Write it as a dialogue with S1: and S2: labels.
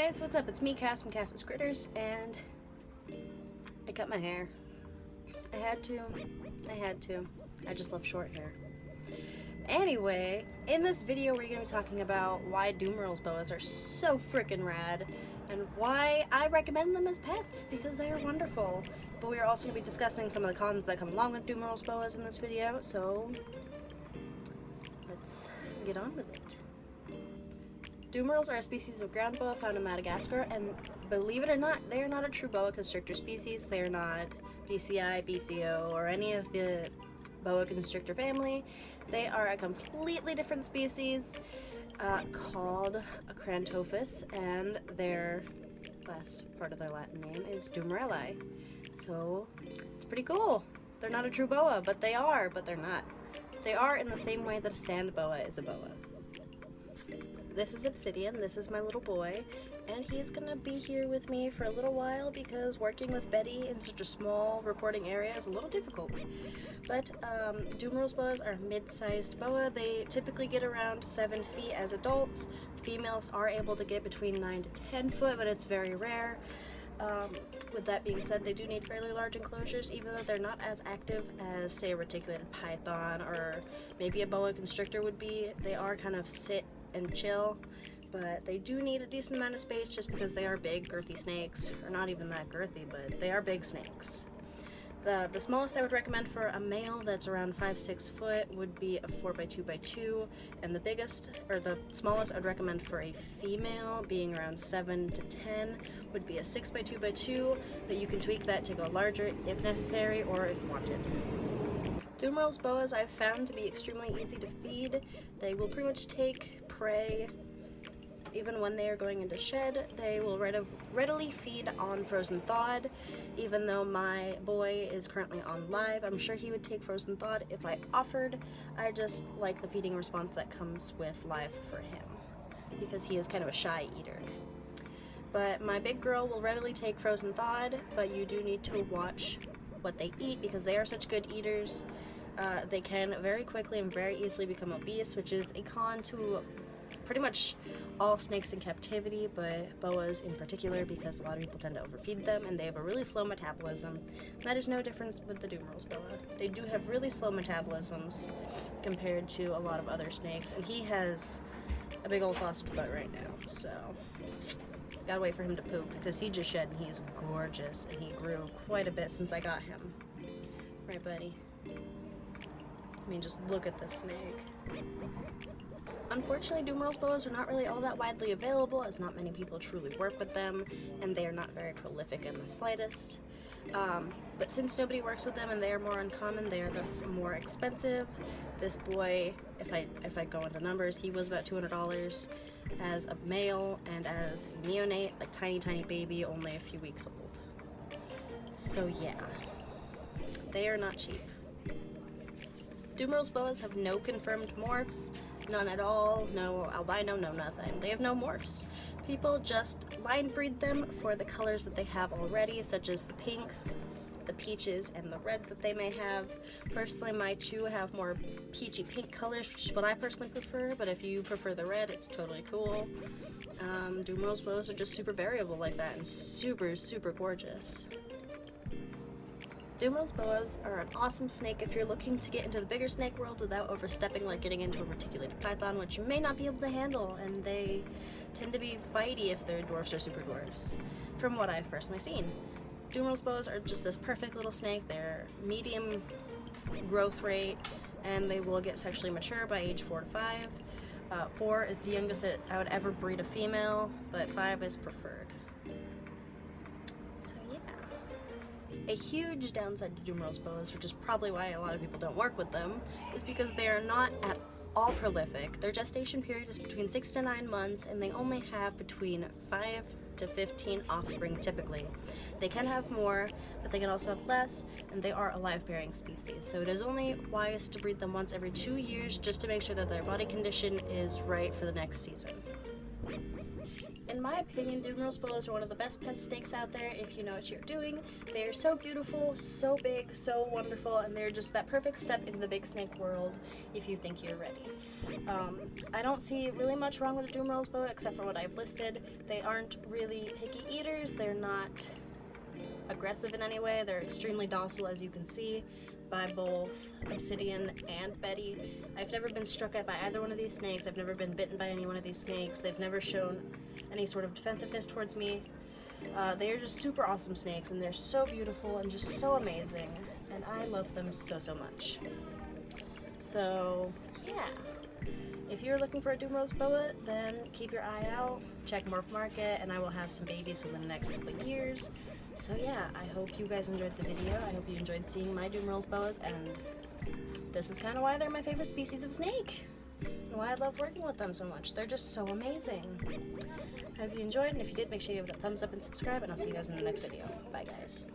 S1: guys, what's up? It's me, Cass from Cass's Critters, and I cut my hair. I had to. I just love short hair. Anyway, in this video we're going to be talking about why Dumerils Boas are so freaking rad, and why I recommend them as pets, because they are wonderful. But we are also going to be discussing some of the cons that come along with Dumerils Boas in this video, so let's get on with it. Dumerils are a species of ground boa found in Madagascar, and believe it or not, they are not a true boa constrictor species. They are not BCI, BCO, or any of the boa constrictor family. They are a completely different species called Acrantophus, and their last part of their Latin name is Dumerili. So it's pretty cool. They're not a true boa, but they are, but they're not. They are in the same way that a sand boa is a boa. This is Obsidian, this is my little boy, and he's gonna be here with me for a little while because working with Betty in such a small reporting area is a little difficult. But Dumerils Boas are mid-sized boa. They typically get around 7 feet as adults. Females are able to get between 9 to 10 foot, but it's very rare. With that being said, they do need fairly large enclosures, even though they're not as active as, say, a reticulated python or maybe a boa constrictor would be. They are kind of sit and chill, but they do need a decent amount of space just because they are big, girthy snakes, or not even that girthy, but they are big snakes. The smallest I would recommend for a male that's around 5-6 foot would be a 4x2x2, and the biggest, or the smallest I would recommend for a female being around 7 to 10 would be a 6x2x2, but you can tweak that to go larger if necessary or if wanted. Dumerils Boas I've found to be extremely easy to feed. They will pretty much take prey even when they are going into shed. They will readily feed on frozen thawed. Even though my boy is currently on live, I'm sure he would take frozen thawed if I offered. I just like the feeding response that comes with live for him because he is kind of a shy eater. But my big girl will readily take frozen thawed, but you do need to watch what they eat because they are such good eaters. They can very quickly and very easily become obese, which is a con to pretty much all snakes in captivity, but boas in particular, because a lot of people tend to overfeed them and they have a really slow metabolism. That is no different with the Dumerils boa. They do have really slow metabolisms compared to a lot of other snakes, and he has a big old sausage butt right now, so gotta wait for him to poop because he just shed and he is gorgeous, and he grew quite a bit since I got him. Right, buddy? I mean, just look at this snake. Unfortunately, Dumerils Boas are not really all that widely available, as not many people truly work with them, and they are not very prolific in the slightest. But since nobody works with them and they are more uncommon, they are thus more expensive. This boy, if I go into numbers, he was about $200 as a male, and as a neonate, like tiny baby, only a few weeks old. So yeah, they are not cheap. Dumerils Boas have no confirmed morphs, none at all, no albino, no nothing. They have no morphs. People just line breed them for the colors that they have already, such as the pinks, the peaches, and the reds that they may have. Personally, my two have more peachy pink colors, which is what I personally prefer, but if you prefer the red, it's totally cool. Dumerils Boas are just super variable like that and super gorgeous. Dumerils Boas are an awesome snake if you're looking to get into the bigger snake world without overstepping, like getting into a reticulated python, which you may not be able to handle, and they tend to be bitey if they're dwarfs or super dwarfs, from what I've personally seen. Dumerils Boas are just this perfect little snake. They're medium growth rate, and they will get sexually mature by age 4 to 5. 4 is the youngest that I would ever breed a female, but 5 is preferred. A huge downside to Dumerils Boas, which is probably why a lot of people don't work with them, is because they are not at all prolific. Their gestation period is between 6 to 9 months, and they only have between 5 to 15 offspring typically. They can have more, but they can also have less, and they are a live-bearing species, so it is only wise to breed them once every 2 years just to make sure that their body condition is right for the next season. in my opinion, Dumerils Boas are one of the best pet snakes out there if you know what you're doing. They're so beautiful, so big, so wonderful, and they're just that perfect step into the big snake world if you think you're ready. I don't see really much wrong with the Dumerils Boa except for what I've listed. They aren't really picky eaters, they're not aggressive in any way, they're extremely docile, as you can see by both Obsidian and Betty. I've never been struck at by either one of these snakes. I've never been bitten by any one of these snakes. They've never shown any sort of defensiveness towards me. They are just super awesome snakes, and they're so beautiful and just so amazing, and I love them so, so much. So, yeah. If you're looking for a Dumerils Boa, then keep your eye out, check Morph Market, and I will have some babies within the next couple of years. So yeah, I hope you guys enjoyed the video. I hope you enjoyed seeing my Dumerils Boas, and this is kind of why they're my favorite species of snake, and why I love working with them so much. They're just so amazing. I hope you enjoyed, and if you did, make sure you give it a thumbs up and subscribe, and I'll see you guys in the next video. Bye, guys.